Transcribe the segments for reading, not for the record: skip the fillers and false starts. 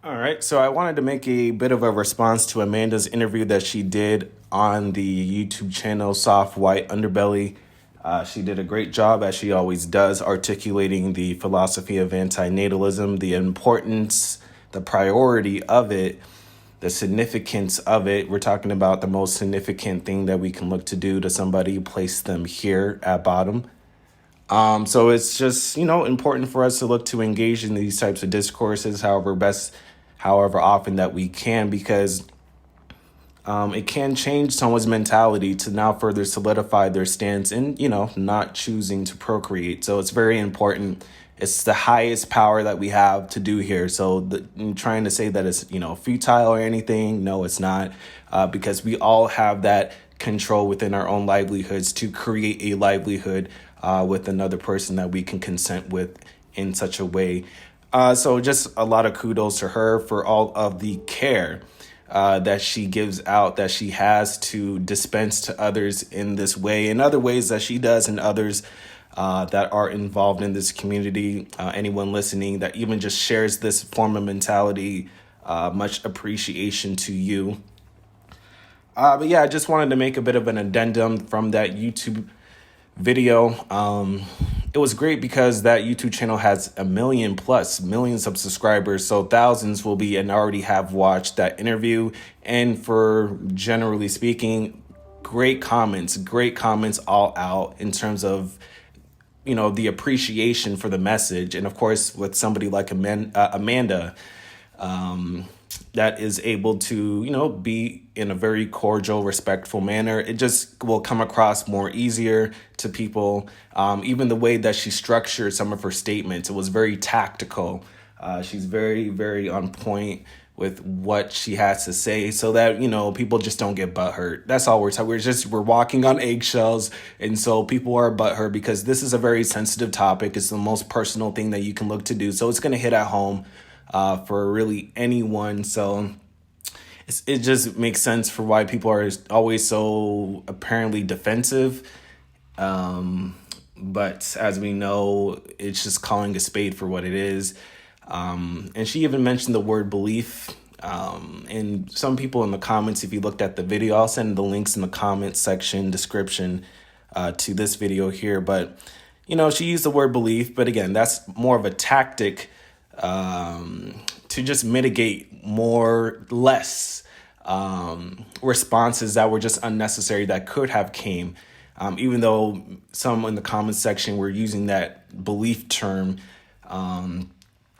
All right, so I wanted to make a bit of a response to Amanda's interview that she did on the YouTube channel Soft White Underbelly. She did a great job, as she always does, articulating the philosophy of antinatalism, the importance, the priority of it, the significance of it. We're talking about the most significant thing that we can look to do to somebody, place them here at bottom. So it's just, important for us to look to engage in these types of discourses, however often that we can, because it can change someone's mentality to now further solidify their stance in, not choosing to procreate. So it's very important. It's the highest power that we have to do here. So trying to say that it's, futile or anything, no, it's not, because we all have that control within our own livelihoods to create a livelihood with another person that we can consent with in such a way. So just a lot of kudos to her for all of the care that she gives out, that she has to dispense to others in this way, and other ways that she does, and others that are involved in this community. Anyone listening that even just shares this form of mentality, much appreciation to you. But yeah, I just wanted to make a bit of an addendum from that YouTube video. It was great because that YouTube channel has 1 million plus millions of subscribers, so thousands will be and already have watched that interview. And for generally speaking, great comments all out in terms of the appreciation for the message. And of course, with somebody like Amanda, that is able to, be in a very cordial, respectful manner, it just will come across more easier to people. Even the way that she structured some of her statements, it was very tactical. She's very, very on point with what she has to say, so that, people just don't get butthurt. That's all we're talking. We're walking on eggshells. And so people are butthurt because this is a very sensitive topic. It's the most personal thing that you can look to do. So it's going to hit at home for really anyone. So it just makes sense for why people are always so apparently defensive. But as we know, it's just calling a spade for what it is. And she even mentioned the word belief. And some people in the comments, if you looked at the video, I'll send the links in the comments section description to this video here. But, she used the word belief. But again, that's more of a tactic to just mitigate less responses that were just unnecessary that could have came. Even though some in the comments section were using that belief term,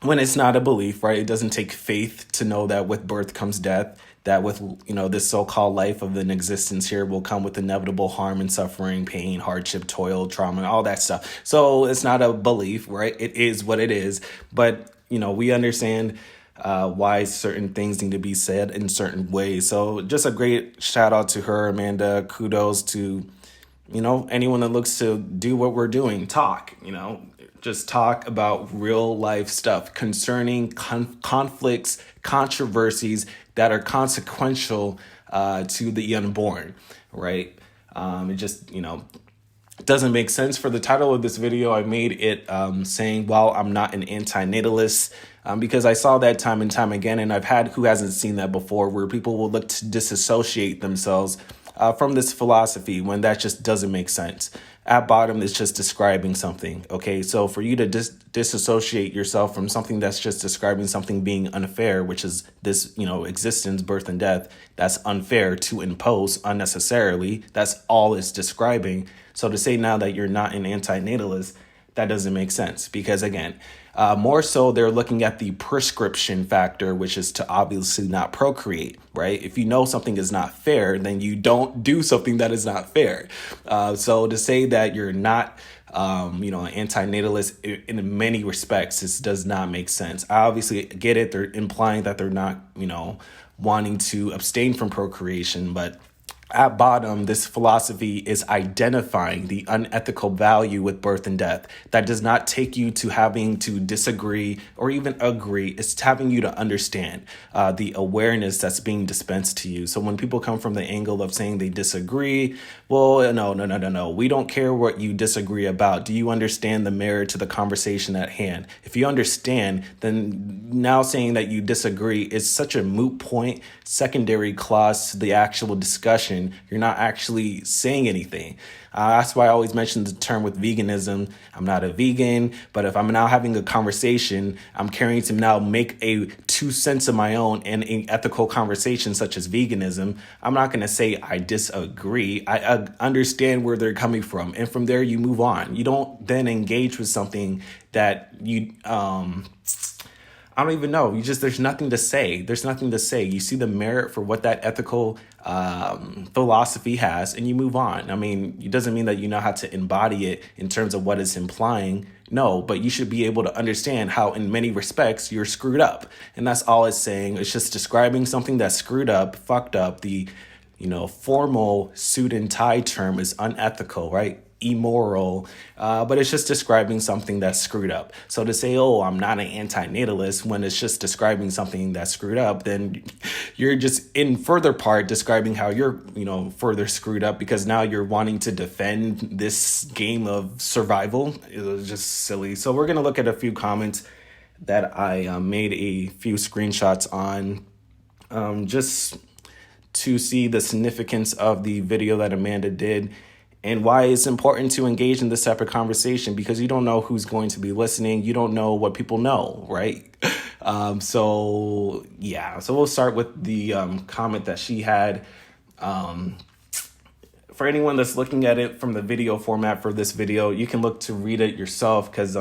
when it's not a belief, right? It doesn't take faith to know that with birth comes death, that with, this so-called life of an existence here will come with inevitable harm and suffering, pain, hardship, toil, trauma, all that stuff. So it's not a belief, right? It is what it is. But, we understand why certain things need to be said in certain ways. So just a great shout out to her, Amanda. Kudos to, anyone that looks to do what we're doing, talk, just talk about real life stuff concerning conflicts, controversies that are consequential to the unborn, right? It just, doesn't make sense. For the title of this video, I made it saying, well, I'm not an antinatalist, because I saw that time and time again, and I've had who hasn't seen that before, where people will look to disassociate themselves from this philosophy when that just doesn't make sense. At bottom, it's just describing something, okay? So for you to disassociate yourself from something that's just describing something being unfair, which is this, existence, birth, and death, that's unfair to impose unnecessarily. That's all it's describing. So to say now that you're not an antinatalist, that doesn't make sense, because again, more so they're looking at the prescription factor, which is to obviously not procreate, right? If you know something is not fair, then you don't do something that is not fair. So to say that you're not, an antinatalist in many respects, this does not make sense. I obviously get it. They're implying that they're not, wanting to abstain from procreation, but At bottom, this philosophy is identifying the unethical value with birth and death. That does not take you to having to disagree or even agree. It's having you to understand the awareness that's being dispensed to you. So when people come from the angle of saying they disagree, well, no. We don't care what you disagree about. Do you understand the merit to the conversation at hand? If you understand, then now saying that you disagree is such a moot point, secondary clause to the actual discussion. You're not actually saying anything. That's why I always mention the term with veganism. I'm not a vegan, but if I'm now having a conversation, I'm caring to now make a 2 cents of my own in an ethical conversation such as veganism. I'm not going to say I disagree. I understand where they're coming from. And from there, you move on. You don't then engage with something that you... I don't even know. There's nothing to say. There's nothing to say. You see the merit for what that ethical philosophy has, and you move on. I mean, it doesn't mean that you know how to embody it in terms of what it's implying. No, but you should be able to understand how, in many respects, you're screwed up. And that's all it's saying. It's just describing something that's screwed up, fucked up. The, formal suit and tie term is unethical, right? Immoral, but it's just describing something that's screwed up. So to say, oh, I'm not an antinatalist when it's just describing something that's screwed up, then you're just in further part describing how you're, further screwed up, because now you're wanting to defend this game of survival. It was just silly. So we're going to look at a few comments that I made a few screenshots on, just to see the significance of the video that Amanda did, and why it's important to engage in this type of conversation, because you don't know who's going to be listening. You don't know what people know, right? So we'll start with the comment that she had. For anyone that's looking at it from the video format for this video, you can look to read it yourself, because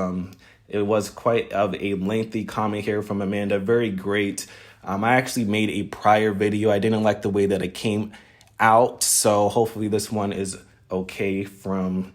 it was quite of a lengthy comment here from Amanda. Very great. I actually made a prior video. I didn't like the way that it came out, so hopefully this one is okay from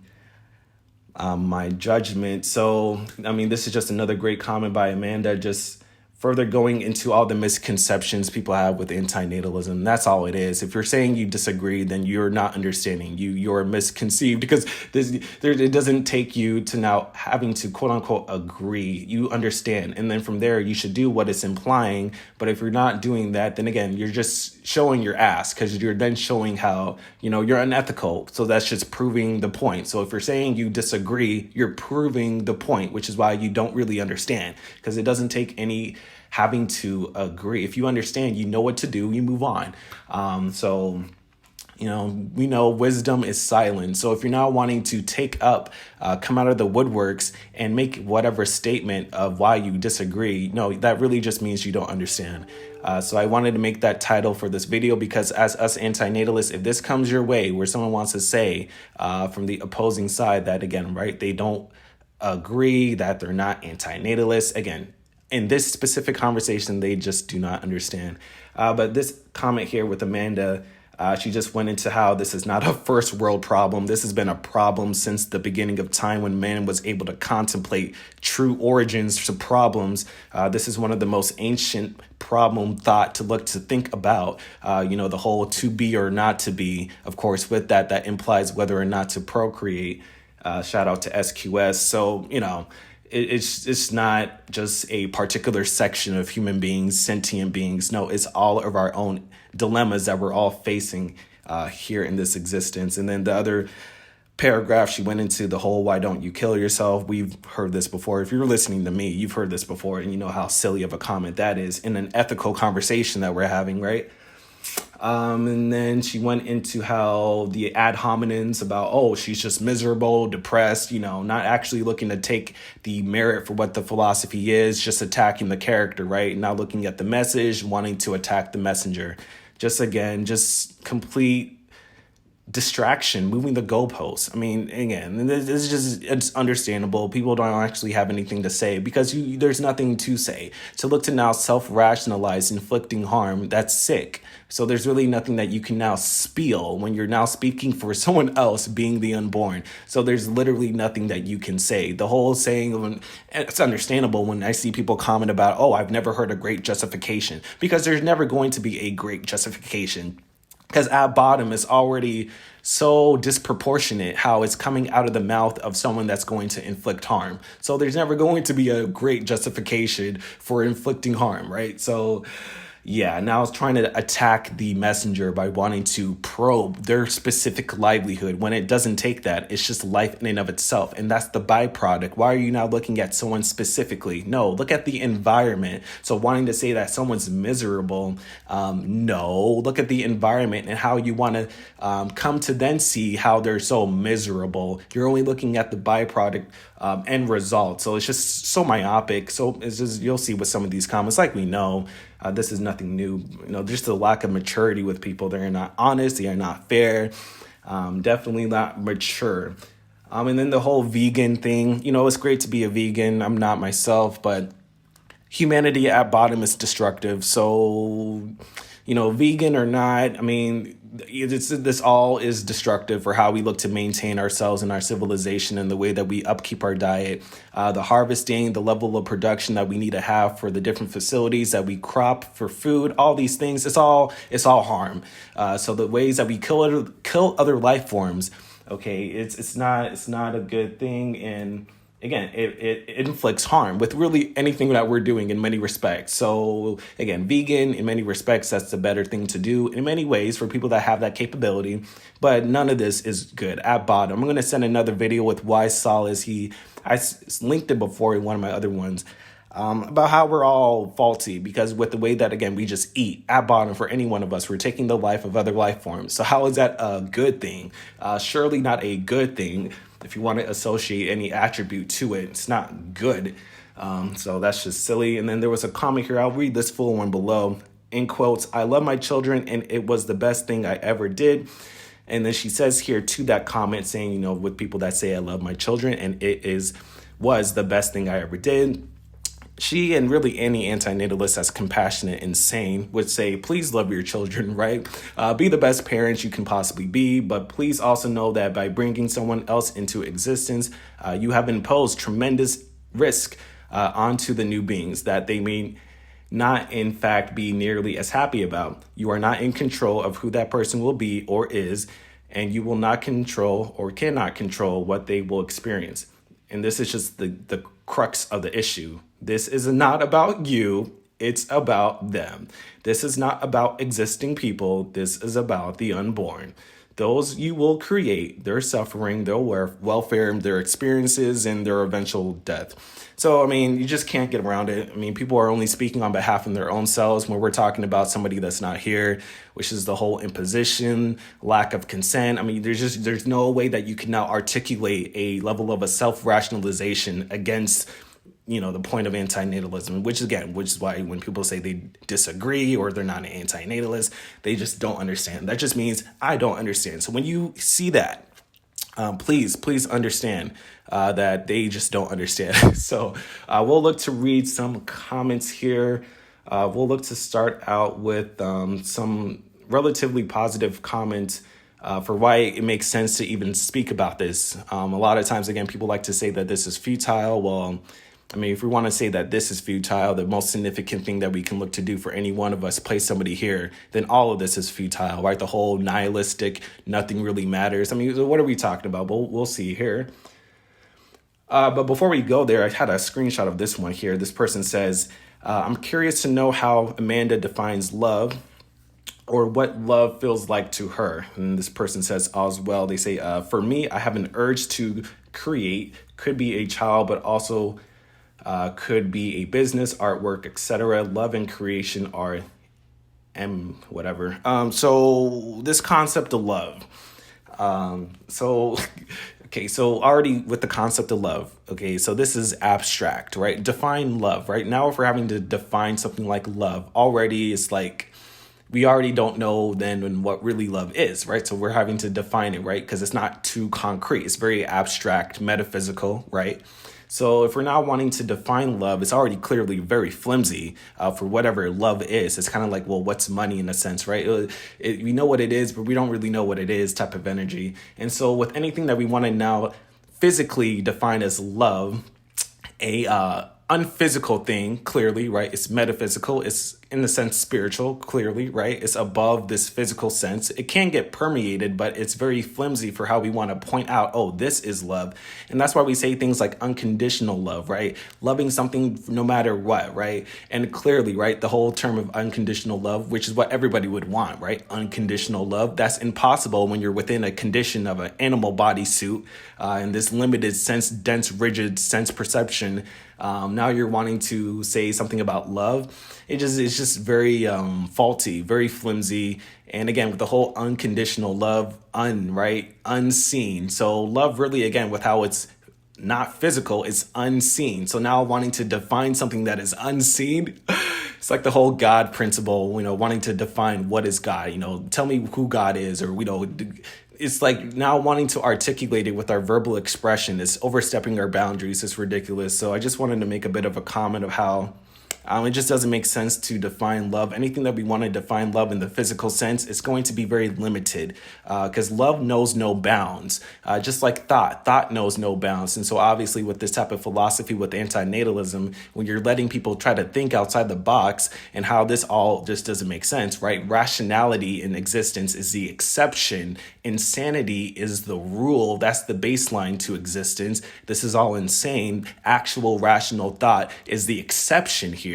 my judgment. So, this is just another great comment by Amanda, just further going into all the misconceptions people have with antinatalism. That's all it is. If you're saying you disagree, then you're not understanding. You're misconceived, because it doesn't take you to now having to quote unquote agree. You understand. And then from there, you should do what it's implying. But if you're not doing that, then again, you're just showing your ass, because you're then showing how, you're unethical. So that's just proving the point. So if you're saying you disagree, you're proving the point, which is why you don't really understand, because it doesn't take any having to agree. If you understand, you know what to do, you move on. We know wisdom is silent. So if you're not wanting to come out of the woodworks and make whatever statement of why you disagree, no, that really just means you don't understand. So I wanted to make that title for this video, because as us antinatalists, if this comes your way where someone wants to say from the opposing side that, again, right, they don't agree, that they're not antinatalists, again, in this specific conversation, they just do not understand. But this comment here with Amanda, she just went into how this is not a first world problem. This has been a problem since the beginning of time, when man was able to contemplate true origins to problems. This is one of the most ancient problem thought to think about, the whole to be or not to be. Of course, with that implies whether or not to procreate. Shout out to SQS. So, it's not just a particular section of human beings, sentient beings. No, it's all of our own dilemmas that we're all facing here in this existence. And then the other paragraph, she went into the whole, why don't you kill yourself? We've heard this before. If you're listening to me, you've heard this before, and you know how silly of a comment that is in an ethical conversation that we're having, right? And then she went into how the ad hominems about, she's just miserable, depressed, not actually looking to take the merit for what the philosophy is, just attacking the character, right? Not looking at the message, wanting to attack the messenger. Just complete distraction, moving the goalposts. Again, it's understandable. People don't actually have anything to say, because there's nothing to say. To look to now self-rationalize inflicting harm, that's sick. So there's really nothing that you can now spiel when you're now speaking for someone else, being the unborn. So there's literally nothing that you can say. The whole saying, it's understandable when I see people comment about, I've never heard a great justification, because there's never going to be a great justification. Because at bottom, it's already so disproportionate how it's coming out of the mouth of someone that's going to inflict harm. So there's never going to be a great justification for inflicting harm, right? So yeah, now it's trying to attack the messenger by wanting to probe their specific livelihood when it doesn't take that. It's just life in and of itself. And that's the byproduct. Why are you now looking at someone specifically? No, look at the environment. So wanting to say that someone's miserable, no, look at the environment and how you want to come to then see how they're so miserable. You're only looking at the byproduct end result. So it's just so myopic. So it's just, you'll see with some of these comments, like we know, this is nothing new. Just a lack of maturity with people. They're not honest. They are not fair. Definitely not mature. And then the whole vegan thing, it's great to be a vegan. I'm not myself, but humanity at bottom is destructive. So, vegan or not, this all is destructive for how we look to maintain ourselves and our civilization and the way that we upkeep our diet, the harvesting, the level of production that we need to have for the different facilities that we crop for food, all these things, it's all harm. So the ways that we kill other life forms, okay, it's not a good thing. And again, it inflicts harm with really anything that we're doing in many respects. So again, vegan, in many respects, that's the better thing to do in many ways for people that have that capability. But none of this is good at bottom. I'm going to send another video with Wise Solace. I linked it before in one of my other ones. About how we're all faulty because with the way that, again, we just eat at bottom for any one of us, we're taking the life of other life forms. So how is that a good thing? Surely not a good thing. If you want to associate any attribute to it, it's not good. So that's just silly. And then there was a comment here. I'll read this full one below. In quotes, "I love my children and it was the best thing I ever did." And then she says here to that comment saying, with people that say I love my children and was the best thing I ever did. She and really any antinatalist that's compassionate and sane would say, please love your children, right? Be the best parents you can possibly be, but please also know that by bringing someone else into existence, you have imposed tremendous risk onto the new beings that they may not, in fact, be nearly as happy about. You are not in control of who that person will be or is, and you will not control or cannot control what they will experience. And this is just the crux of the issue. This is not about you. It's about them. This is not about existing people. This is about the unborn. Those you will create, their suffering, their welfare, their experiences, and their eventual death. So, you just can't get around it. People are only speaking on behalf of their own selves when we're talking about somebody that's not here, which is the whole imposition, lack of consent. There's no way that you can now articulate a level of a self-rationalization against the point of antinatalism, which is why when people say they disagree or they're not an antinatalist, they just don't understand. That just means I don't understand. So when you see that, please understand that they just don't understand. So we'll look to read some comments here. We'll look to start out with some relatively positive comments for why it makes sense to even speak about this. A lot of times, again, people like to say that this is futile. Well, if we want to say that this is futile, the most significant thing that we can look to do for any one of us, place somebody here, then all of this is futile, right? The whole nihilistic, nothing really matters. What are we talking about? We'll see here. But before we go there, I had a screenshot of this one here. This person says, I'm curious to know how Amanda defines love or what love feels like to her. And this person says as well, they say, for me, I have an urge to create, could be a child, but also could be a business, artwork, etc. Love and creation are whatever. So this concept of love. Okay, so already with the concept of love, okay, so this is abstract, right? Define love, right? Now if we're having to define something like love, already it's like we already don't know then what really love is, right? So we're having to define it, right? Because it's not too concrete. It's very abstract, metaphysical, right? So if we're not wanting to define love, it's already clearly very flimsy for whatever love is. It's kind of like, well, what's money in a sense, right? We know what it is, but we don't really know what it is type of energy. And so with anything that we want to now physically define as love, a unphysical thing, clearly, right? It's metaphysical. It's, in a sense, spiritual, clearly, right? It's above this physical sense. It can get permeated, but it's very flimsy for how we want to point out, oh, this is love. And that's why we say things like unconditional love, right? Loving something no matter what, right? And clearly, right, the whole term of unconditional love, which is what everybody would want, right? Unconditional love. That's impossible when you're within a condition of an animal bodysuit, in this limited sense, dense, rigid sense perception. Now you're wanting to say something about love. It's just very faulty, very flimsy. And again, with the whole unconditional love, right? Unseen. So love really, again, with how it's not physical, it's unseen. So now wanting to define something that is unseen, it's like the whole God principle, wanting to define what is God, tell me who God is, or, it's like now wanting to articulate it with our verbal expression is overstepping our boundaries. It's ridiculous. So I just wanted to make a bit of a comment of how it just doesn't make sense to define love. Anything that we want to define love in the physical sense, it's going to be very limited because love knows no bounds, just like thought knows no bounds. And so obviously with this type of philosophy with antinatalism, when you're letting people try to think outside the box and how this all just doesn't make sense, right? Rationality in existence is the exception. Insanity is the rule. That's the baseline to existence. This is all insane. Actual rational thought is the exception here.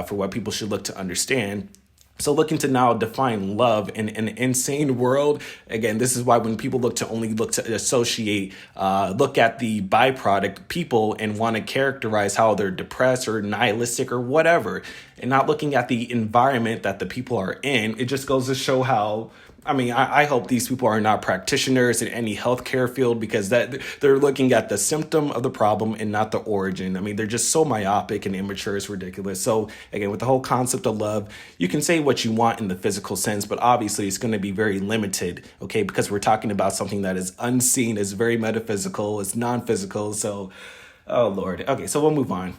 For what people should look to understand. So looking to now define love in an insane world, again, this is why when people look to associate, look at the byproduct people and want to characterize how they're depressed or nihilistic or whatever, and not looking at the environment that the people are in, it just goes to show how, I hope these people are not practitioners in any healthcare field because that they're looking at the symptom of the problem and not the origin. They're just so myopic and immature. It's ridiculous. So again, with the whole concept of love, you can say what you want in the physical sense, but obviously it's going to be very limited, okay? Because we're talking about something that is unseen, is very metaphysical, it's non-physical. So, oh Lord. Okay, so we'll move on.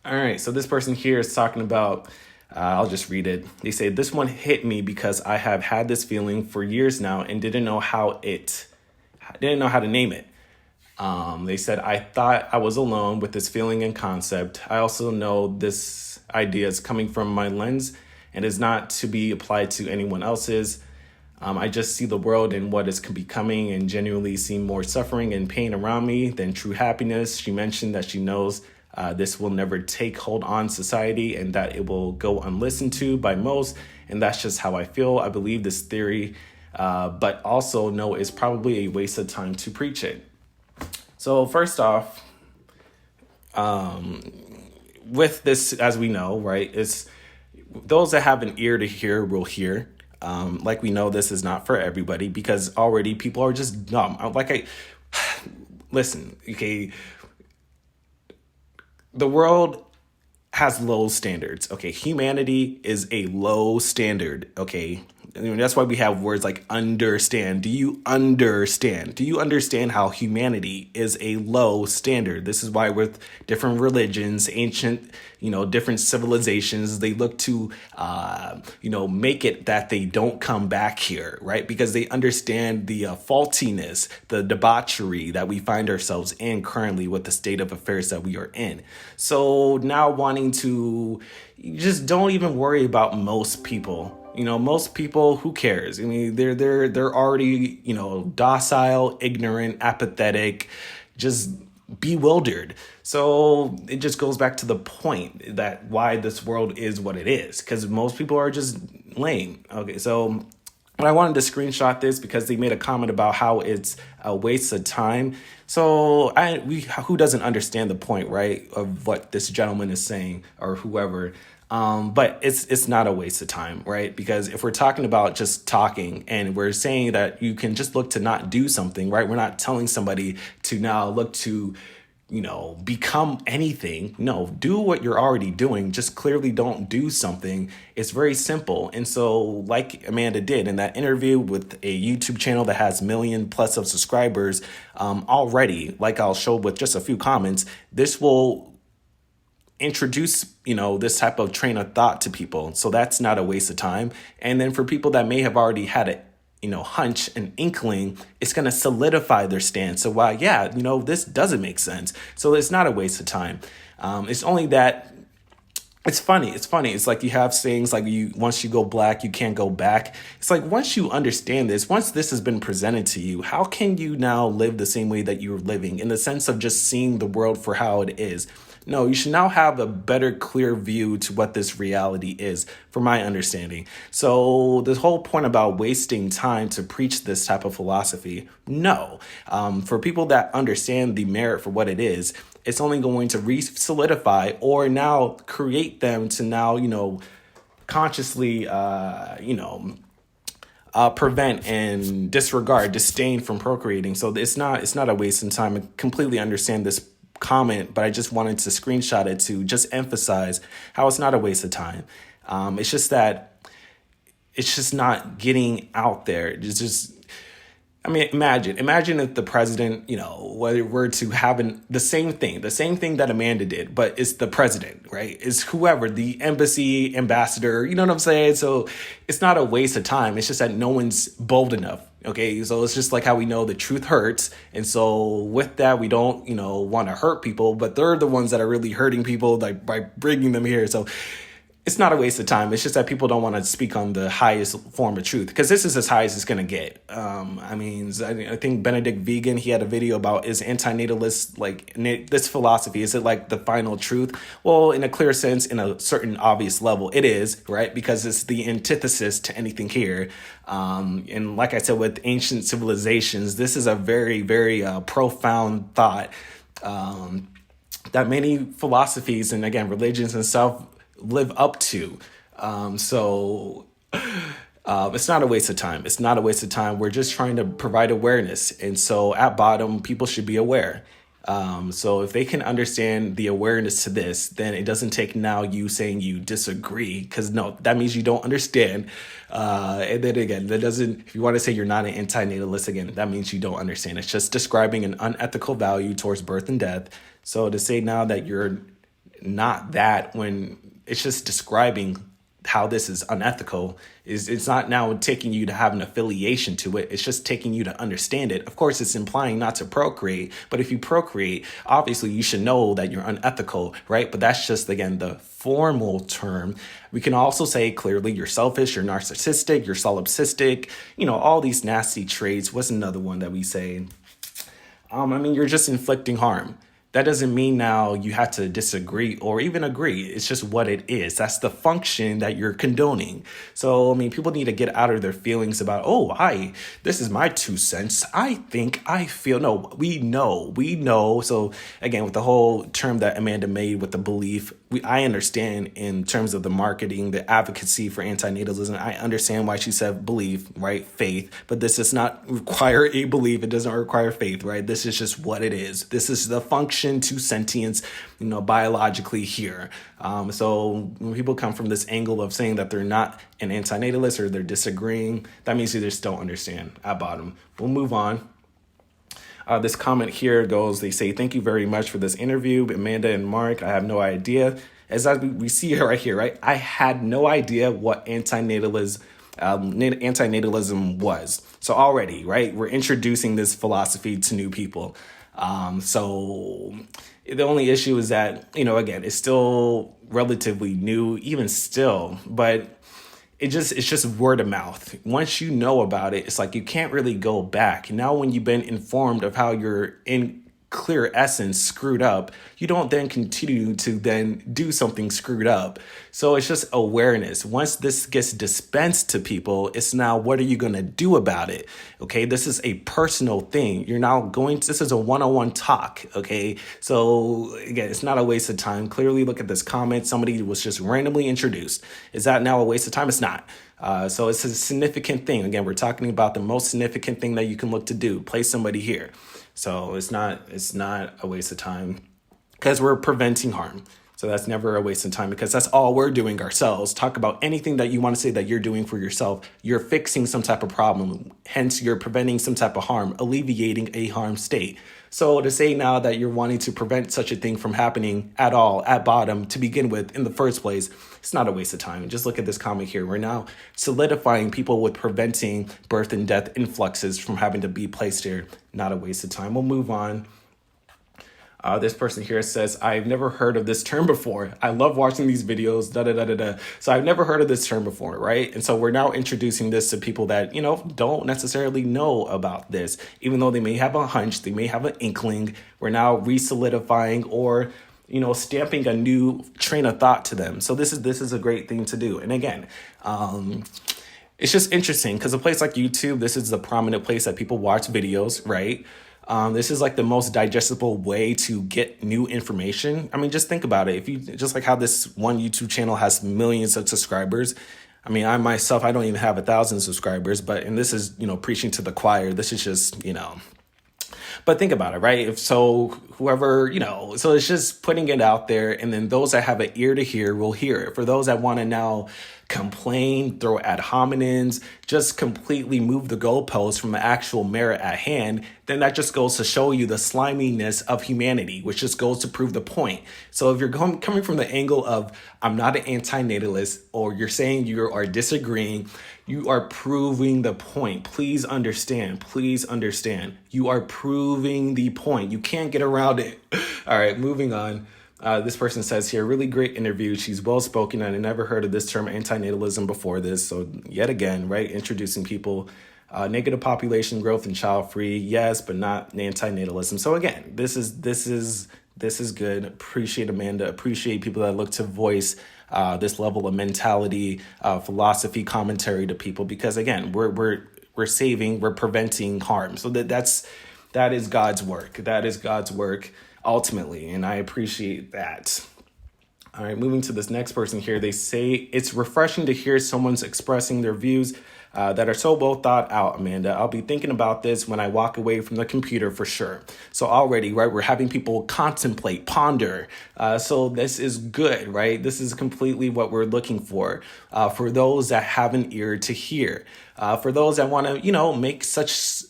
All right, so this person here is talking about, I'll just read it. They say, this one hit me because I have had this feeling for years now and didn't know how to name it. They said, I thought I was alone with this feeling and concept. I also know this idea is coming from my lens and is not to be applied to anyone else's. I just see the world and what is becoming and genuinely see more suffering and pain around me than true happiness. She mentioned that she knows this will never take hold on society and that it will go unlistened to by most. And that's just how I feel. I believe this theory, but also know it's probably a waste of time to preach it. So first off, with this, as we know, right, it's those that have an ear to hear will hear. Like we know this is not for everybody because already people are just dumb. Listen, okay, the world has low standards. Okay, humanity is a low standard. Okay, that's why we have words like understand. Do you understand? Do you understand how humanity is a low standard? This is why with different religions, ancient, different civilizations, they look to, make it that they don't come back here, right? Because they understand the faultiness, the debauchery that we find ourselves in currently with the state of affairs that we are in. So now wanting to just don't even worry about most people. Most people, who cares? They're already, docile, ignorant, apathetic, just bewildered. So it just goes back to the point that why this world is what it is, because most people are just lame. Okay, so I wanted to screenshot this because they made a comment about how it's a waste of time. So who doesn't understand the point, right, of what this gentleman is saying or whoever. But it's not a waste of time, right? Because if we're talking about just talking and we're saying that you can just look to not do something, right? We're not telling somebody to now look to, become anything. No, do what you're already doing. Just clearly don't do something. It's very simple. And so like Amanda did in that interview with a YouTube channel that has 1 million plus of subscribers, already, like I'll show with just a few comments, this will introduce, this type of train of thought to people. So that's not a waste of time. And then for people that may have already had a, hunch, an inkling, it's going to solidify their stance. So while, this doesn't make sense. So it's not a waste of time. It's only that it's funny. It's funny. It's like you have sayings like once you go black, you can't go back. It's like once you understand this, once this has been presented to you, how can you now live the same way that you're living in the sense of just seeing the world for how it is? No, you should now have a better, clear view to what this reality is, from my understanding. So the whole point about wasting time to preach this type of philosophy, no. For people that understand the merit for what it is, it's only going to solidify or now create them to now, consciously, prevent and disregard, disdain from procreating. So it's not a waste of time. I completely understand this comment, but I just wanted to screenshot it to just emphasize how it's not a waste of time. It's just that it's just not getting out there. It's just, I mean, imagine if the president, were to have the same thing that Amanda did, but it's the president, right? It's whoever, the embassy ambassador, you know what I'm saying? So it's not a waste of time. It's just that no one's bold enough. Okay, so it's just like how we know the truth hurts. And so with that, we don't, want to hurt people, but they're the ones that are really hurting people like by bringing them here. So it's not a waste of time. It's just that people don't want to speak on the highest form of truth because this is as high as it's going to get. I think Benedict Vegan, he had a video about is antinatalist, like this philosophy, is it like the final truth? Well, in a clear sense, in a certain obvious level, it is, right? Because it's the antithesis to anything here. And like I said, with ancient civilizations, this is a very, very profound thought that many philosophies and again, religions and stuff live up to. So it's not a waste of time. It's not a waste of time. We're just trying to provide awareness. And so at bottom, people should be aware. So if they can understand the awareness to this, then it doesn't take now you saying you disagree, because no, that means you don't understand. And then again, that doesn't, if you want to say you're not an antinatalist, again, that means you don't understand. It's just describing an unethical value towards birth and death. So to say now that you're not that when it's just describing how this is unethical, it's not now taking you to have an affiliation to it. It's just taking you to understand it. Of course, it's implying not to procreate, but if you procreate, obviously you should know that you're unethical, right? But that's just, again, the formal term. We can also say clearly you're selfish, you're narcissistic, you're solipsistic, all these nasty traits. What's another one that we say? You're just inflicting harm. That doesn't mean now you have to disagree or even agree. It's just what it is. That's the function that you're condoning. So, people need to get out of their feelings about, this is my 2 cents. I think, I feel. No, we know. So again, with the whole term that Amanda made with the belief, I understand in terms of the marketing, the advocacy for antinatalism. I understand why she said belief, right? Faith, but this does not require a belief. It doesn't require faith, right? This is just what it is. This is the function to sentience, biologically here. So when people come from this angle of saying that they're not an antinatalist or they're disagreeing, that means you just don't understand at bottom. We'll move on. This comment here goes, they say, thank you very much for this interview, Amanda and Mark. I have no idea. As we see right here, right? I had no idea what antinatalism was. So already, right? We're introducing this philosophy to new people. So the only issue is that, again, it's still relatively new, even still, but it's just word of mouth. Once you know about it, it's like you can't really go back. Now, when you've been informed of how you're in clear essence screwed up, you don't then continue to then do something screwed up. So it's just awareness. Once this gets dispensed to people, it's now, what are you going to do about it? Okay, this is a personal thing. This is a one-on-one talk. Okay, so again, it's not a waste of time. Clearly, look at this comment. Somebody was just randomly introduced. Is that now a waste of time? It's not. So it's a significant thing. Again, we're talking about the most significant thing that you can look to do. Place somebody here. So it's not a waste of time because we're preventing harm. So that's never a waste of time because that's all we're doing ourselves. Talk about anything that you want to say that you're doing for yourself. You're fixing some type of problem. Hence, you're preventing some type of harm, alleviating a harm state. So to say now that you're wanting to prevent such a thing from happening at all, at bottom, to begin with, in the first place, it's not a waste of time. Just look at this comment here. We're now solidifying people with preventing birth and death influxes from having to be placed here. Not a waste of time. We'll move on. This person here says, I've never heard of this term before. I love watching these videos, da da da da da. So I've never heard of this term before, right? And so we're now introducing this to people that, don't necessarily know about this, even though they may have a hunch, they may have an inkling. We're now re-solidifying or stamping a new train of thought to them. So this is a great thing to do. And again, it's just interesting because a place like YouTube, this is the prominent place that people watch videos, right? This is like the most digestible way to get new information. I mean, just think about it. If you just like how this one YouTube channel has millions of subscribers. I mean, I myself, I don't even have 1,000 subscribers, and this is, preaching to the choir. This is just, but think about it, right? If so, whoever, so it's just putting it out there. And then those that have an ear to hear will hear it. For those that want to now complain, throw ad hominems, just completely move the goalposts from the actual merit at hand, then that just goes to show you the sliminess of humanity, which just goes to prove the point. So if you're coming from the angle of, I'm not an antinatalist, or you're saying you are disagreeing, you are proving the point. Please understand. You are proving the point. You can't get around it. All right, moving on. This person says here, really great interview. She's well-spoken, and I never heard of this term antinatalism before this. So yet again, right, introducing people, negative population growth and child-free, yes, but not antinatalism. So again, this is good. Appreciate Amanda. Appreciate people that look to voice this level of mentality, philosophy, commentary to people, because again, we're preventing harm. So that is God's work. That is God's work ultimately, and I appreciate that. All right, moving to this next person here. They say it's refreshing to hear someone's expressing their views that are so well thought out, Amanda. I'll be thinking about this when I walk away from the computer for sure. So already, right, we're having people contemplate, ponder. So this is good, right? This is completely what we're looking for those that have an ear to hear, for those that want to, make such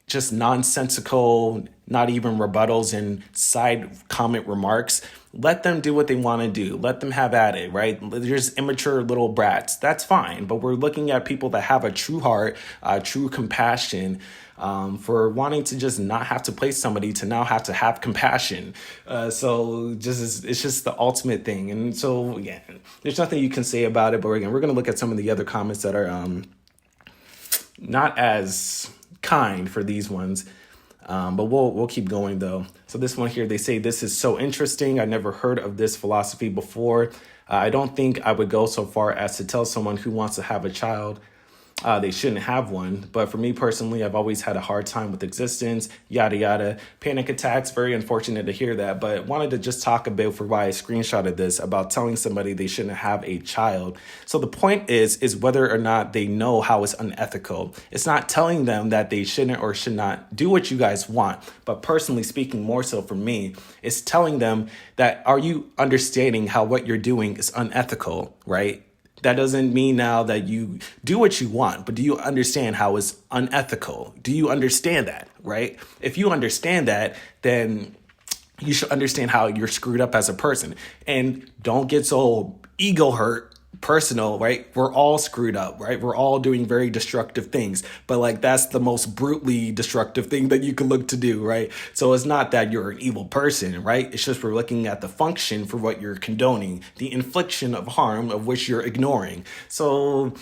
just nonsensical, not even rebuttals and side comment remarks. Let them do what they want to do. Let them have at it, right? There's immature little brats. That's fine. But we're looking at people that have a true heart, true compassion, for wanting to just not have to play somebody to now have to have compassion. So it's just the ultimate thing. And so, again, there's nothing you can say about it. But again, we're going to look at some of the other comments that are not as kind for these ones, but we'll keep going though. So this one here, they say, this is so interesting. I never heard of this philosophy before. I don't think I would go so far as to tell someone who wants to have a child they shouldn't have one. But for me personally, I've always had a hard time with existence, yada, yada. Panic attacks, very unfortunate to hear that, but wanted to just talk a bit for why I screenshotted this about telling somebody they shouldn't have a child. So the point is whether or not they know how it's unethical. It's not telling them that they shouldn't or should not do what you guys want. But personally speaking, more so for me, it's telling them that, are you understanding how what you're doing is unethical, right? That doesn't mean now that you do what you want, but do you understand how it's unethical? Do you understand that, right? If you understand that, then you should understand how you're screwed up as a person. And don't get so ego hurt, personal, right? We're all screwed up, right? We're all doing very destructive things, but that's the most brutally destructive thing that you can look to do, right? So it's not that you're an evil person, right? It's just we're looking at the function for what you're condoning, the infliction of harm of which you're ignoring. So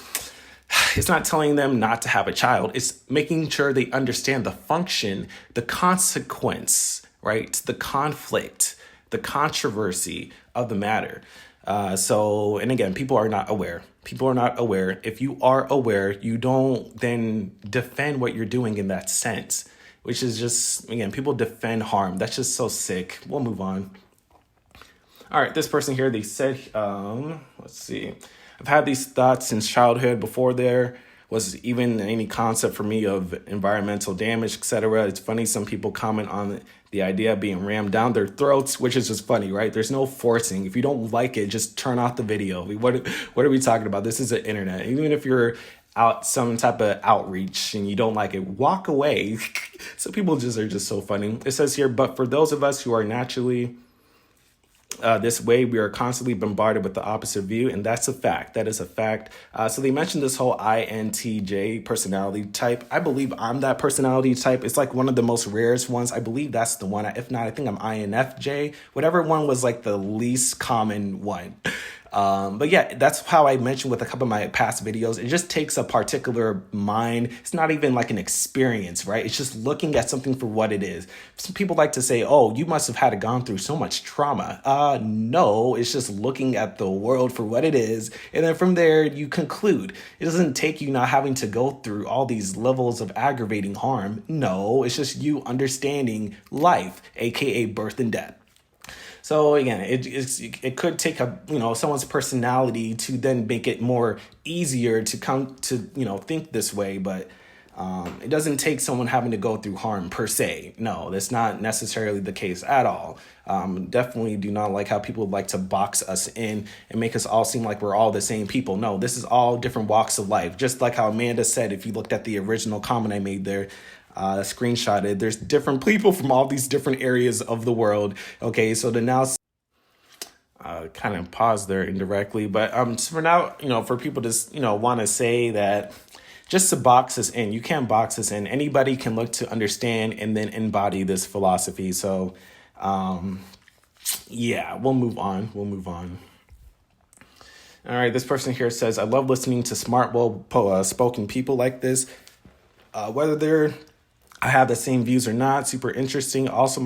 it's not telling them not to have a child. It's making sure they understand the function, the consequence, right? The conflict, the controversy of the matter. And again, people are not aware. If you are aware, you don't then defend what you're doing in that sense, which is just, again, people defend harm. That's just so sick. We'll move on. All right, this person here, they said, let's see. I've had these thoughts since childhood before there was even any concept for me of environmental damage, etc. It's funny, some people comment on the idea of being rammed down their throats, which is just funny, right? There's no forcing. If you don't like it, just turn off the video. What are we talking about? This is the internet. Even if you're out some type of outreach and you don't like it, walk away. So people are just so funny. It says here, but for those of us who are naturally this way. We are constantly bombarded with the opposite view, and that's a fact. That is a fact. So they mentioned this whole INTJ personality type. I believe I'm that personality type. It's like one of the most rarest ones. I believe that's the one. If not, I think I'm INFJ. Whatever one was like the least common one. But yeah, that's how I mentioned with a couple of my past videos. It just takes a particular mind. It's not even like an experience, right? It's just looking at something for what it is. Some people like to say, oh, you must have had gone through so much trauma. No, it's just looking at the world for what it is. And then from there, you conclude. It doesn't take you not having to go through all these levels of aggravating harm. No, it's just you understanding life, aka birth and death. So again, it could take someone's personality to then make it more easier to come to think this way, but it doesn't take someone having to go through harm per se. No, that's not necessarily the case at all. Definitely do not like how people like to box us in and make us all seem like we're all the same people. No, this is all different walks of life. Just like how Amanda said, if you looked at the original comment I made there, screenshotted, there's different people from all these different areas of the world. Okay, so to now kind of pause there indirectly, but so for now, for people to want to say that just to box us in, you can't box us in. Anybody can look to understand and then embody this philosophy. So yeah, we'll move on. All right, this person here says, I love listening to smart, well-spoken people like this, whether I have the same views or not. Super interesting. Also,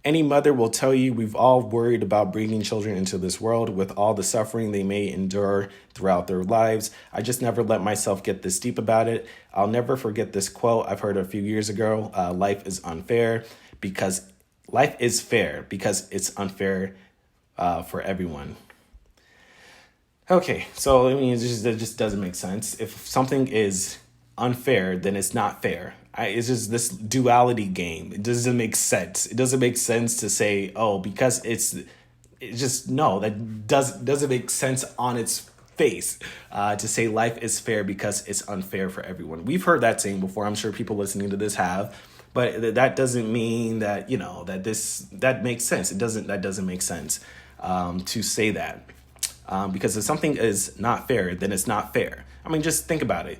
any mother will tell you we've all worried about bringing children into this world with all the suffering they may endure throughout their lives. I just never let myself get this deep about it. I'll never forget this quote I've heard a few years ago. Life is fair because it's unfair for everyone. Okay, so I mean, it just doesn't make sense. If something is unfair, then it's not fair. It's just this duality game. It doesn't make sense. It doesn't make sense to say, oh, because that doesn't make sense on its face to say life is fair because it's unfair for everyone. We've heard that saying before. I'm sure people listening to this have, but that doesn't mean that, that makes sense. That doesn't make sense to say that because if something is not fair, then it's not fair. I mean, just think about it.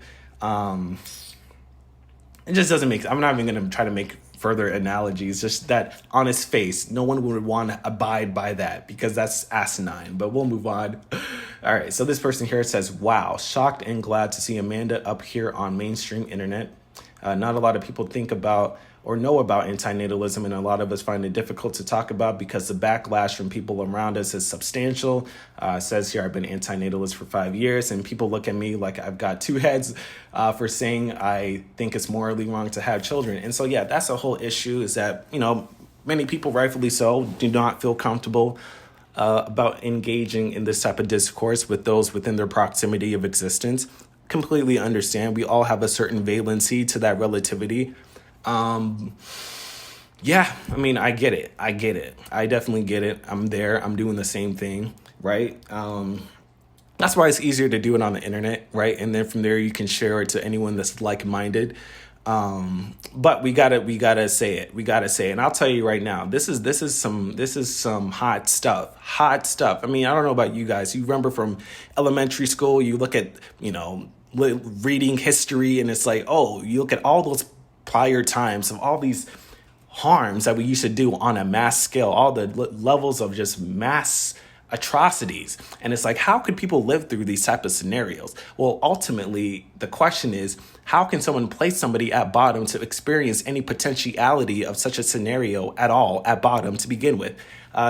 It just doesn't make. I'm not even going to try to make further analogies. Just that on its face, no one would want to abide by that because that's asinine. But we'll move on. All right. So this person here says, "Wow, shocked and glad to see Amanda up here on mainstream internet. Not a lot of people think about or know about antinatalism, and a lot of us find it difficult to talk about because the backlash from people around us is substantial. Says here, I've been antinatalist for 5 years, and people look at me like I've got two heads for saying I think it's morally wrong to have children. And so, yeah, that's a whole issue is that, many people, rightfully so, do not feel comfortable about engaging in this type of discourse with those within their proximity of existence. Completely understand. We all have a certain valency to that relativity. Yeah, I mean, I get it. I definitely get it. I'm there. I'm doing the same thing, right? That's why it's easier to do it on the internet, right? And then from there you can share it to anyone that's like-minded. But we gotta say it. And I'll tell you right now, this is some hot stuff. I mean, I don't know about you guys. You remember from elementary school, you look at, reading history and it's like, oh, you look at all those prior times of all these harms that we used to do on a mass scale, all the levels of just mass atrocities. And it's like, how could people live through these type of scenarios? Well, ultimately, the question is, how can someone place somebody at bottom to experience any potentiality of such a scenario at all at bottom to begin with?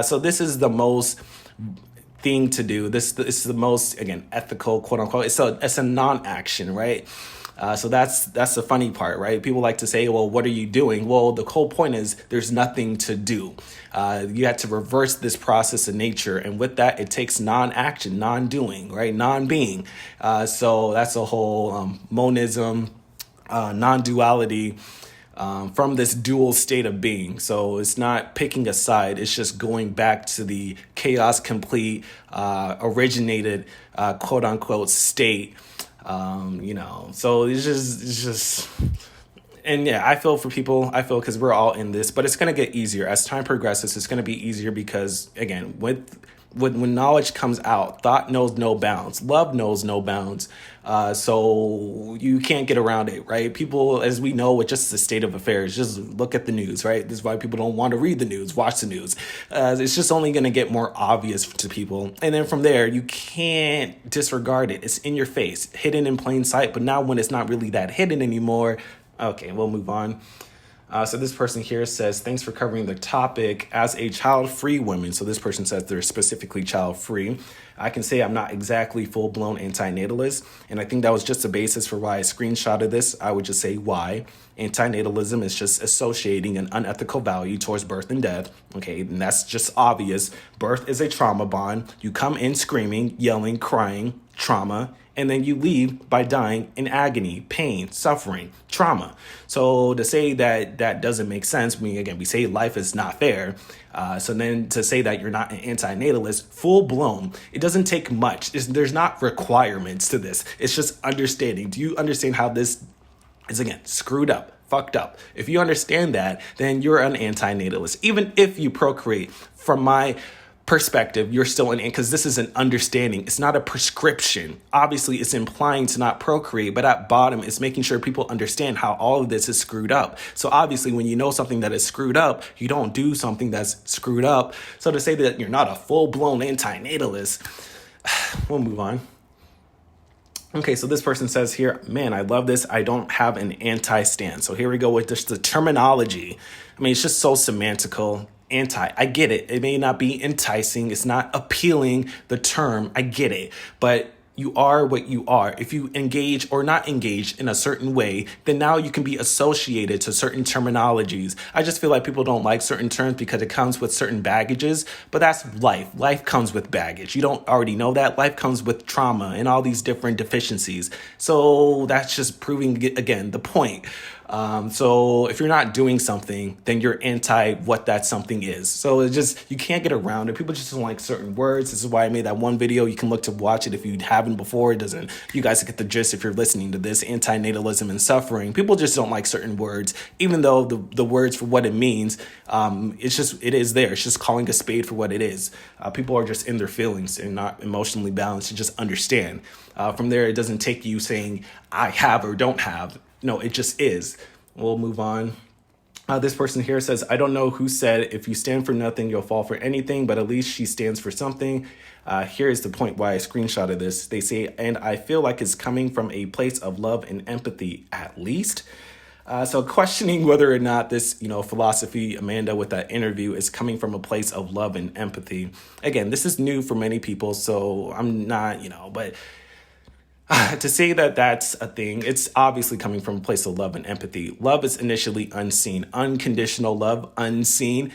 So this is the most thing to do. This is the most, again, ethical, quote unquote. It's a non-action, right? So that's the funny part, right? People like to say, well, what are you doing? Well, the whole point is there's nothing to do. You have to reverse this process in nature. And with that, it takes non-action, non-doing, right? Non-being. So that's a whole monism, non-duality from this dual state of being. So it's not picking a side. It's just going back to the chaos complete, originated, quote unquote, state. So it's just And yeah, I feel for people, because we're all in this, but it's going to get easier as time progresses. It's going to be easier because, again, when knowledge comes out, thought knows no bounds, love knows no bounds. So you can't get around it, right? People, as we know, with just the state of affairs, just look at the news, right? This is why people don't want to read the news, watch the news. It's just only going to get more obvious to people. And then from there, you can't disregard it. It's in your face, hidden in plain sight. But now when it's not really that hidden anymore, okay, we'll move on. So this person here says, thanks for covering the topic. As a child-free woman, so this person says they're specifically child-free, I can say I'm not exactly full-blown antinatalist. And I think that was just the basis for why I screenshotted this. I would just say why. Antinatalism is just associating an unethical value towards birth and death. Okay, and that's just obvious. Birth is a trauma bond. You come in screaming, yelling, crying, trauma, and then you leave by dying in agony, pain, suffering, trauma. So to say that that doesn't make sense, we say life is not fair. So then to say that you're not an antinatalist, full blown, it doesn't take much. There's not requirements to this. It's just understanding. Do you understand how this is, again, screwed up, fucked up? If you understand that, then you're an antinatalist. Even if you procreate, from my perspective, you're still because this is an understanding. It's not a prescription. Obviously, it's implying to not procreate, but at bottom, it's making sure people understand how all of this is screwed up. So obviously, when you know something that is screwed up, you don't do something that's screwed up. So to say that you're not a full-blown antinatalist, we'll move on. Okay, so this person says here, man, I love this. I don't have an anti-stand. So here we go with just the terminology. I mean, it's just so semantical. I get it. It may not be enticing. It's not appealing, the term. I get it. But you are what you are. If you engage or not engage in a certain way, then now you can be associated to certain terminologies. I just feel like people don't like certain terms because it comes with certain baggages, but that's life. Life comes with baggage. You don't already know that. Life comes with trauma and all these different deficiencies. So that's just proving, again, the point. So if you're not doing something, then you're anti what that something is. So it's just, you can't get around it. People just don't like certain words. This is why I made that one video. You can look to watch it if you haven't before. It doesn't, you guys get the gist if you're listening to this. Antinatalism and suffering. People just don't like certain words, even though the words for what it means, it is there. It's just calling a spade for what it is. People are just in their feelings and not emotionally balanced to just understand. From there, it doesn't take you saying, I have or don't have. No, it just is. We'll move on. This person here says, I don't know who said, if you stand for nothing, you'll fall for anything, but at least she stands for something. Here is the point why I screenshotted this. They say, and I feel like it's coming from a place of love and empathy, at least. So questioning whether or not this, philosophy, Amanda, with that interview is coming from a place of love and empathy. Again, this is new for many people, so I'm not, but to say that that's a thing, it's obviously coming from a place of love and empathy. Love is initially unseen, unconditional love, unseen.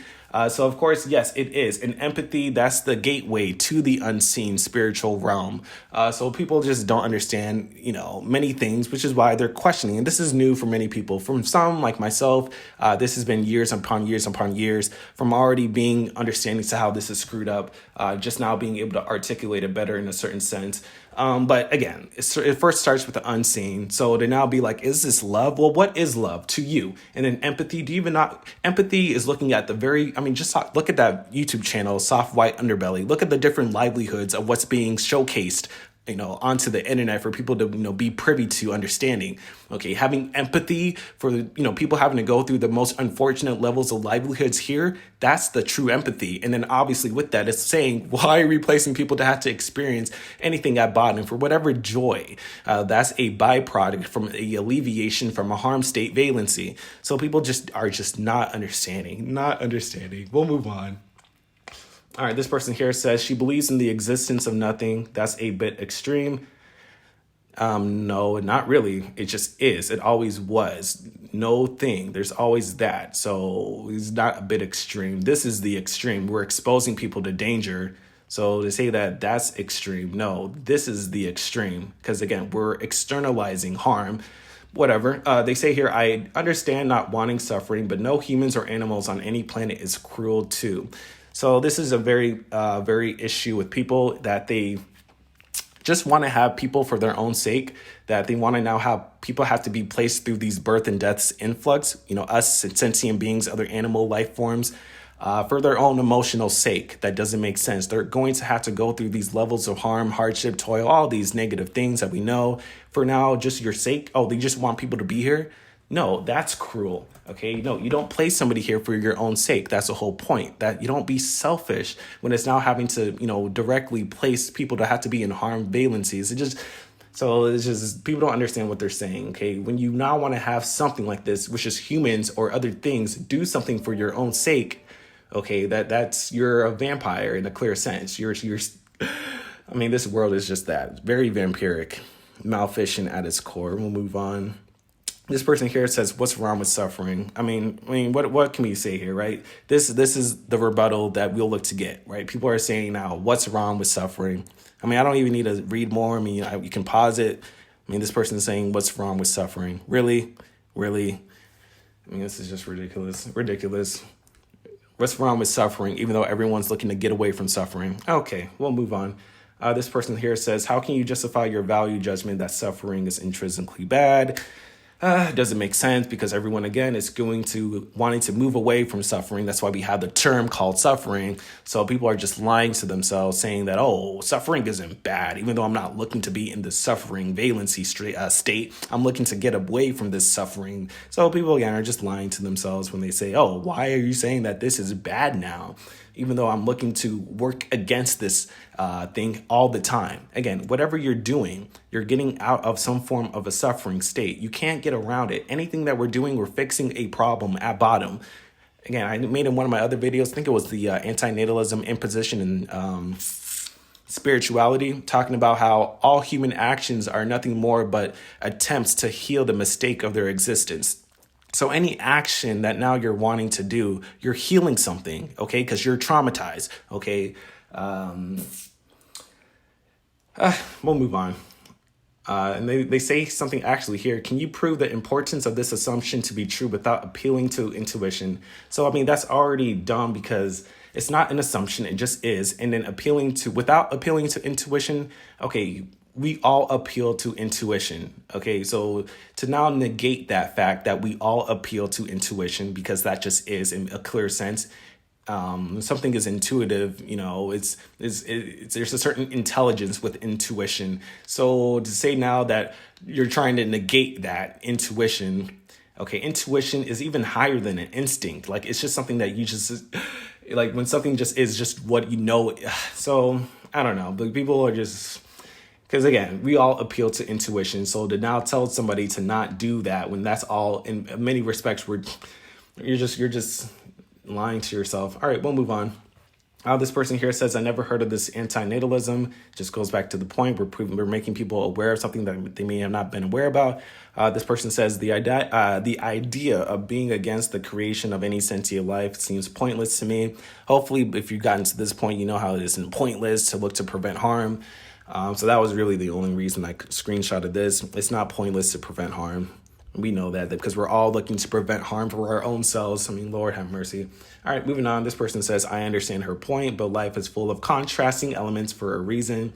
So of course, yes, it is. And empathy, that's the gateway to the unseen spiritual realm. So people just don't understand, many things, which is why they're questioning. And this is new for many people. From some, like myself, this has been years upon years upon years from already being understanding to how this is screwed up, just now being able to articulate it better in a certain sense. But again, it first starts with the unseen. So to now be like, is this love? Well, what is love to you? And then empathy, empathy is looking at look at that YouTube channel, Soft White Underbelly. Look at the different livelihoods of what's being showcased, onto the internet for people to, be privy to understanding. Okay, having empathy for, people having to go through the most unfortunate levels of livelihoods here, that's the true empathy. And then obviously with that, it's saying, why are we placing people to have to experience anything at bottom for whatever joy? That's a byproduct from a alleviation from a harm state valency. So people are not understanding. We'll move on. All right, this person here says she believes in the existence of nothing. That's a bit extreme. No, not really. It just is. It always was. No thing. There's always that. So it's not a bit extreme. This is the extreme. We're exposing people to danger. So to say that that's extreme, no, this is the extreme. Because again, we're externalizing harm. Whatever. They say here, I understand not wanting suffering, but no humans or animals on any planet is cruel too. So this is a very issue with people that they just want to have people for their own sake, that they want to now have people have to be placed through these birth and deaths influx, us sentient beings, other animal life forms, for their own emotional sake. That doesn't make sense. They're going to have to go through these levels of harm, hardship, toil, all these negative things that we know for now, just your sake. Oh, they just want people to be here. No, that's cruel. Okay, no, you don't place somebody here for your own sake. That's the whole point. That you don't be selfish when it's now having to, directly place people to have to be in harm valencies. It's just people don't understand what they're saying. Okay, when you now want to have something like this, which is humans or other things, do something for your own sake. Okay, that's you're a vampire in a clear sense. This world is just that. It's very vampiric, maleficent at its core. We'll move on. This person here says, what's wrong with suffering? What can we say here, right? This is the rebuttal that we'll look to get, right? People are saying now, what's wrong with suffering? I don't even need to read more. You can pause it. This person is saying, what's wrong with suffering? Really? This is just ridiculous. What's wrong with suffering, even though everyone's looking to get away from suffering? Okay, we'll move on. This person here says, how can you justify your value judgment that suffering is intrinsically bad? It doesn't make sense because everyone, again, is going to wanting to move away from suffering. That's why we have the term called suffering. So people are just lying to themselves, saying that, suffering isn't bad, even though I'm not looking to be in the suffering valency state. I'm looking to get away from this suffering. So people, again, are just lying to themselves when they say, why are you saying that this is bad now? Even though I'm looking to work against this thing all the time. Again, whatever you're doing, you're getting out of some form of a suffering state. You can't get around it. Anything that we're doing, we're fixing a problem at bottom. Again, I made in one of my other videos, I think it was the Antinatalism, Imposition, and spirituality, talking about how all human actions are nothing more but attempts to heal the mistake of their existence. So any action that now you're wanting to do, you're healing something, okay? Because you're traumatized, okay? We'll move on. And they say something actually here. Can you prove the importance of this assumption to be true without appealing to intuition? So, that's already dumb because it's not an assumption. It just is. And then without appealing to intuition, okay, we all appeal to intuition. Okay, so to now negate that fact that we all appeal to intuition, because that just is in a clear sense. Something is intuitive, it's there's a certain intelligence with intuition. So to say now that you're trying to negate that intuition, okay, intuition is even higher than an instinct. Like, it's just something that you just, like, when something just is just what you know. So I don't know, but people are just, because again, we all appeal to intuition. So to now tell somebody to not do that, when that's all, in many respects, you're just lying to yourself. All right, we'll move on. This person here says, I never heard of this antinatalism. Just goes back to the point. We're making people aware of something that they may have not been aware about. This person says, the idea of being against the creation of any sentient life seems pointless to me. Hopefully, if you've gotten to this point, you know how it isn't pointless to look to prevent harm. So that was really the only reason I screenshotted this. It's not pointless to prevent harm. We know that because we're all looking to prevent harm for our own selves. Lord have mercy. All right, moving on. This person says, I understand her point, but life is full of contrasting elements for a reason.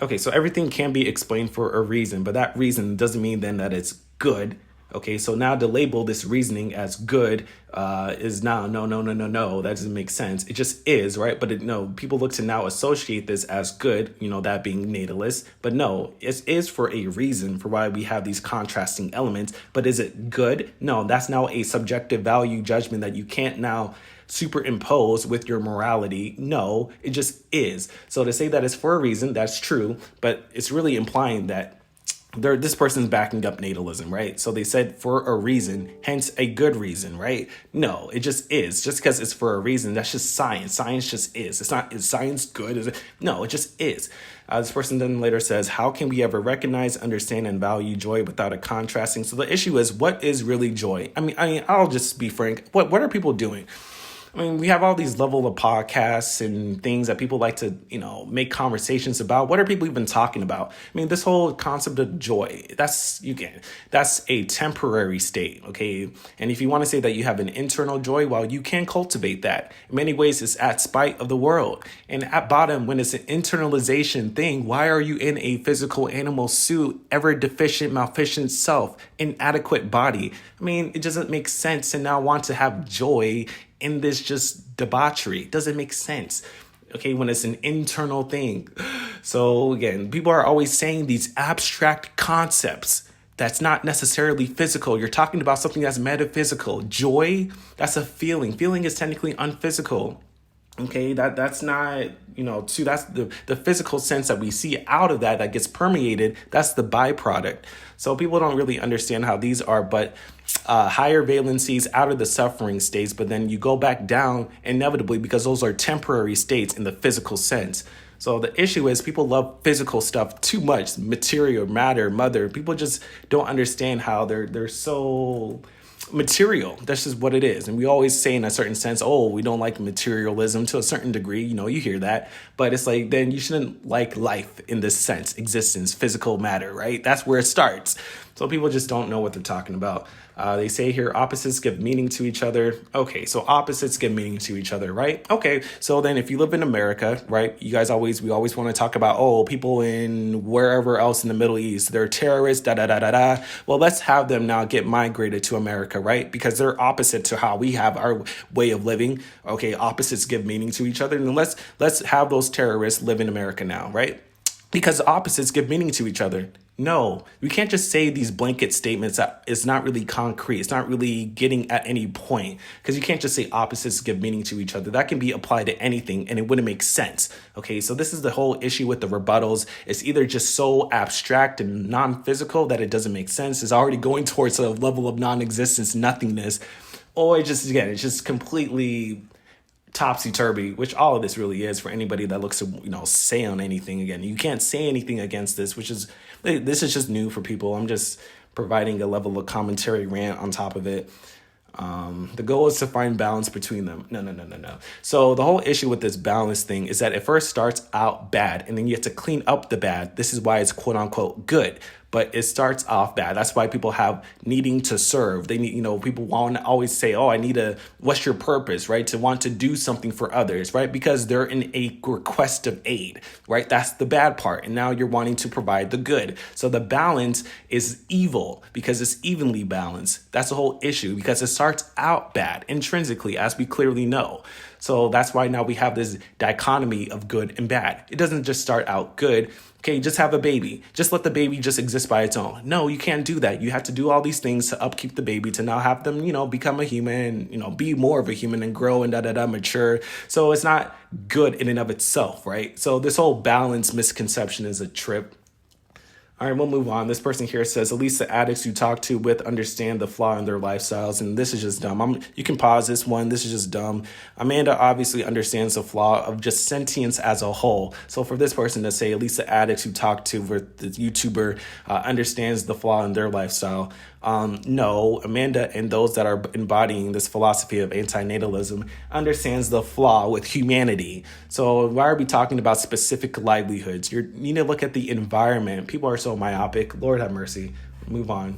Okay, so everything can be explained for a reason, but that reason doesn't mean then that it's good. Okay, so now to label this reasoning as good is now, no, that doesn't make sense. It just is, right? But people look to now associate this as good, that being natalist. But no, it is for a reason for why we have these contrasting elements. But is it good? No, that's now a subjective value judgment that you can't now superimpose with your morality. No, it just is. So to say that it's for a reason, that's true, but it's really implying that this person's backing up natalism, right? So they said for a reason, hence a good reason, right? No, it just is. Just because it's for a reason, that's just science. Science just is. It's not, is science good? Is it? No, it just is. This person then later says, how can we ever recognize, understand, and value joy without a contrasting? So the issue is, what is really joy? I'll just be frank. What are people doing? I mean, we have all these level of podcasts and things that people like to, make conversations about. What are people even talking about? I mean, this whole concept of joy, that's a temporary state, okay? And if you want to say that you have an internal joy, well, you can cultivate that. In many ways, it's at spite of the world. And at bottom, when it's an internalization thing, why are you in a physical animal suit, ever deficient, malfeasant self, inadequate body? I mean, it doesn't make sense to now want to have joy in this just debauchery. It doesn't make sense, okay, when it's an internal thing. So again, people are always saying these abstract concepts that's not necessarily physical. You're talking about something that's metaphysical. Joy, that's a feeling. Feeling is technically unphysical. Okay, that's not, that's the physical sense that we see out of that gets permeated. That's the byproduct. So people don't really understand how these are but higher valencies out of the suffering states, but then you go back down inevitably because those are temporary states in the physical sense. So the issue is people love physical stuff too much, material, matter, mother. People just don't understand how they're so material. That's just what it is. And we always say in a certain sense, oh, we don't like materialism to a certain degree. You hear that. But it's like, then you shouldn't like life in this sense, existence, physical matter, right? That's where it starts. So people just don't know what they're talking about. They say here opposites give meaning to each other. Okay, so opposites give meaning to each other, right? Okay, so then if you live in America, right, we always want to talk about, people in wherever else in the Middle East, they're terrorists, da-da-da-da-da. Well, let's have them now get migrated to America, right? Because they're opposite to how we have our way of living. Okay, opposites give meaning to each other. And let's have those terrorists live in America now, right? Because opposites give meaning to each other. No, we can't just say these blanket statements that it's not really concrete. It's not really getting at any point, because you can't just say opposites give meaning to each other. That can be applied to anything and it wouldn't make sense. Okay, so this is the whole issue with the rebuttals. It's either just so abstract and non-physical that it doesn't make sense. It's already going towards a level of non-existence, nothingness, or it's just completely topsy-turvy, which all of this really is for anybody that looks to, say on anything. Again, you can't say anything against this, this is just new for people. I'm just providing a level of commentary rant on top of it. The goal is to find balance between them. No. So the whole issue with this balance thing is that it first starts out bad and then you have to clean up the bad. This is why it's quote unquote good. But it starts off bad. That's why people have needing to serve. They need, people want to always say, what's your purpose, right? To want to do something for others, right? Because they're in a request of aid, right? That's the bad part. And now you're wanting to provide the good. So the balance is evil because it's evenly balanced. That's the whole issue, because it starts out bad intrinsically, as we clearly know. So that's why now we have this dichotomy of good and bad. It doesn't just start out good. Okay, just have a baby. Just let the baby just exist by its own. No, you can't do that. You have to do all these things to upkeep the baby, to now have them, become a human, be more of a human and grow and mature. So it's not good in and of itself, right? So this whole balance misconception is a trip. All right, we'll move on. This person here says, at least the addicts you talk to with understand the flaw in their lifestyles. And this is just dumb. You can pause this one. This is just dumb. Amanda obviously understands the flaw of just sentience as a whole. So for this person to say, at least the addicts you talk to with the YouTuber understands the flaw in their lifestyle. No, Amanda and those that are embodying this philosophy of antinatalism understands the flaw with humanity. So why are we talking about specific livelihoods? You need to look at the environment. People are so myopic. Lord have mercy. Move on.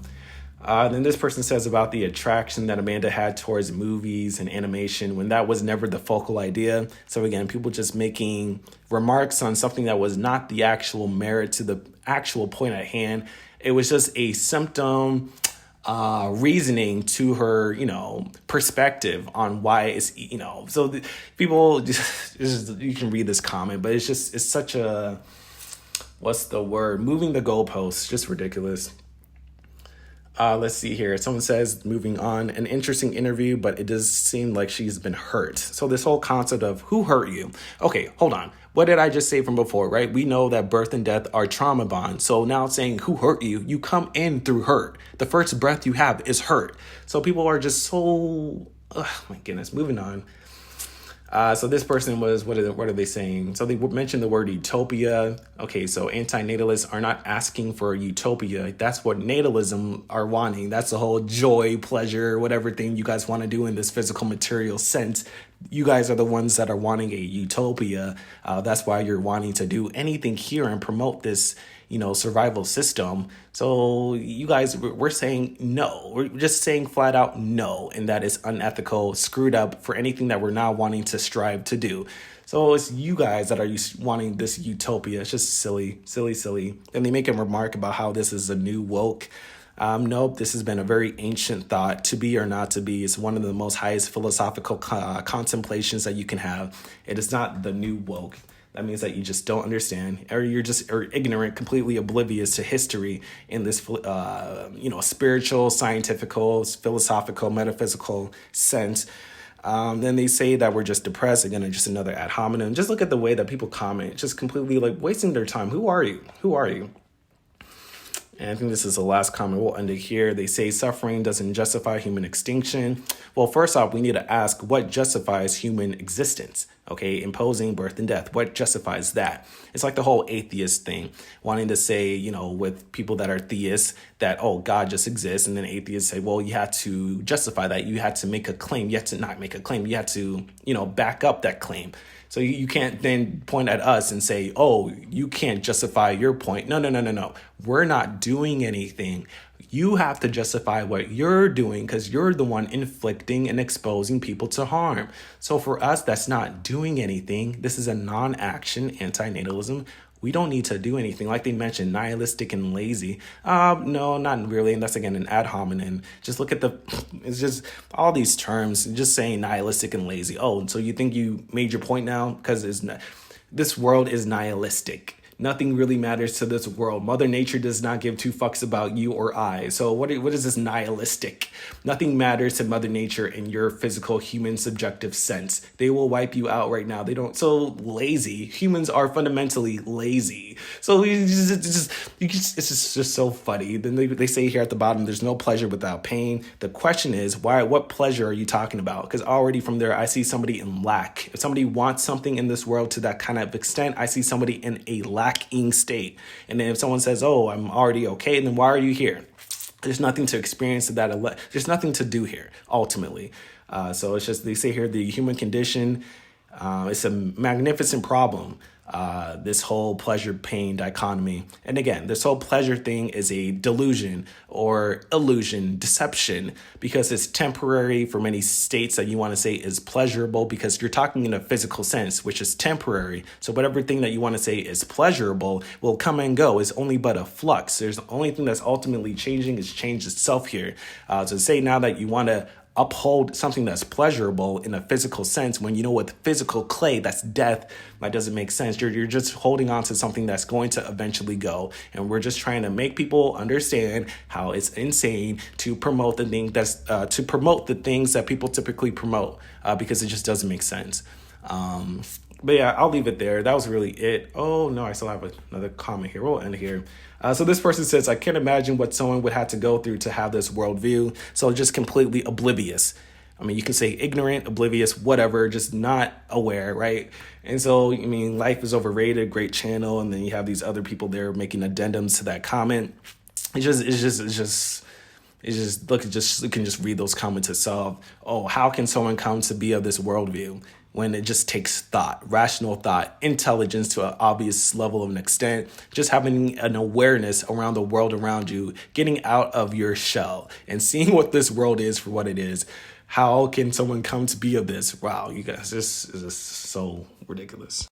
Then this person says about the attraction that Amanda had towards movies and animation when that was never the focal idea. So again, people just making remarks on something that was not the actual merit to the actual point at hand. It was just a symptom reasoning to her, perspective on why it's, so people just, you can read this comment, but it's such a, what's the word? Moving the goalposts, just ridiculous. Let's see here. Someone says, moving on, an interesting interview, but it does seem like she's been hurt. So this whole concept of who hurt you. Okay, hold on. What did I just say from before, right? We know that birth and death are trauma bonds. So now saying who hurt you, you come in through hurt. The first breath you have is hurt. So people are just so, my goodness, moving on. So this person was, what are they saying? So they mentioned the word utopia. Okay, so antinatalists are not asking for utopia. That's what natalism are wanting. That's the whole joy, pleasure, whatever thing you guys want to do in this physical material sense. You guys are the ones that are wanting a utopia. That's why you're wanting to do anything here and promote this, survival system. So you guys, we're saying no. We're just saying flat out no, and that is unethical, screwed up for anything that we're now wanting to strive to do. So it's you guys that are wanting this utopia. It's just silly, silly, silly. And they make a remark about how this is a new woke. Nope, this has been a very ancient thought. To be or not to be is one of the most highest philosophical contemplations that you can have. It is not the new woke. That means that you just don't understand, or you're just ignorant, completely oblivious to history in this, spiritual, scientific, philosophical, metaphysical sense. Then they say that we're just depressed, again, just another ad hominem. Just look at the way that people comment, just completely wasting their time. Who are you? Who are you? And I think this is the last comment. We'll end it here. They say suffering doesn't justify human extinction. Well, first off, we need to ask what justifies human existence. Okay, imposing birth and death. What justifies that? It's like the whole atheist thing, wanting to say, with people that are theists, that, oh, God just exists. And then atheists say, well, you have to justify that. You had to make a claim. You have to not make a claim. You have to, back up that claim. So you can't then point at us and say, oh, you can't justify your point. No. We're not doing anything. You have to justify what you're doing because you're the one inflicting and exposing people to harm. So for us, that's not doing anything. This is a non-action antinatalism. We don't need to do anything. Like they mentioned, nihilistic and lazy. No, not really. And that's, again, an ad hominem. Just look at it's just all these terms, just saying nihilistic and lazy. Oh, so you think you made your point now? Because this world is nihilistic. Nothing really matters to this world. Mother Nature does not give two fucks about you or I. So what is this nihilistic? Nothing matters to Mother Nature in your physical, human, subjective sense. They will wipe you out right now. They don't. So lazy. Humans are fundamentally lazy. So it's just so funny. Then they say here at the bottom, there's no pleasure without pain. The question is, what pleasure are you talking about? Because already from there, I see somebody in lack. If somebody wants something in this world to that kind of extent, I see somebody in a lacking state. And then if someone says, oh, I'm already okay, then why are you here? There's nothing to experience that. There's nothing to do here, ultimately. So it's just, they say here, the human condition, it's a magnificent problem. This whole pleasure-pain dichotomy. And again, this whole pleasure thing is a delusion or illusion, deception, because it's temporary for many states that you want to say is pleasurable because you're talking in a physical sense, which is temporary. So whatever thing that you want to say is pleasurable will come and go. It's only but a flux. There's the only thing that's ultimately changing is change itself here. To say now that you want to uphold something that's pleasurable in a physical sense when with physical clay, that's death, that doesn't make sense. You're just holding on to something that's going to eventually go. And we're just trying to make people understand how it's insane to promote the things that people typically promote because it just doesn't make sense. But yeah, I'll leave it there. That was really it. Oh, no, I still have another comment here. We'll end here. So this person says, I can't imagine what someone would have to go through to have this worldview. So just completely oblivious. I mean, you can say ignorant, oblivious, whatever, just not aware, right? And so, life is overrated, great channel. And then you have these other people there making addendums to that comment. You can just read those comments itself. Oh, how can someone come to be of this worldview? When it just takes thought, rational thought, intelligence to an obvious level of an extent, just having an awareness around the world around you, getting out of your shell and seeing what this world is for what it is. How can someone come to be of this? Wow, you guys, this is just so ridiculous.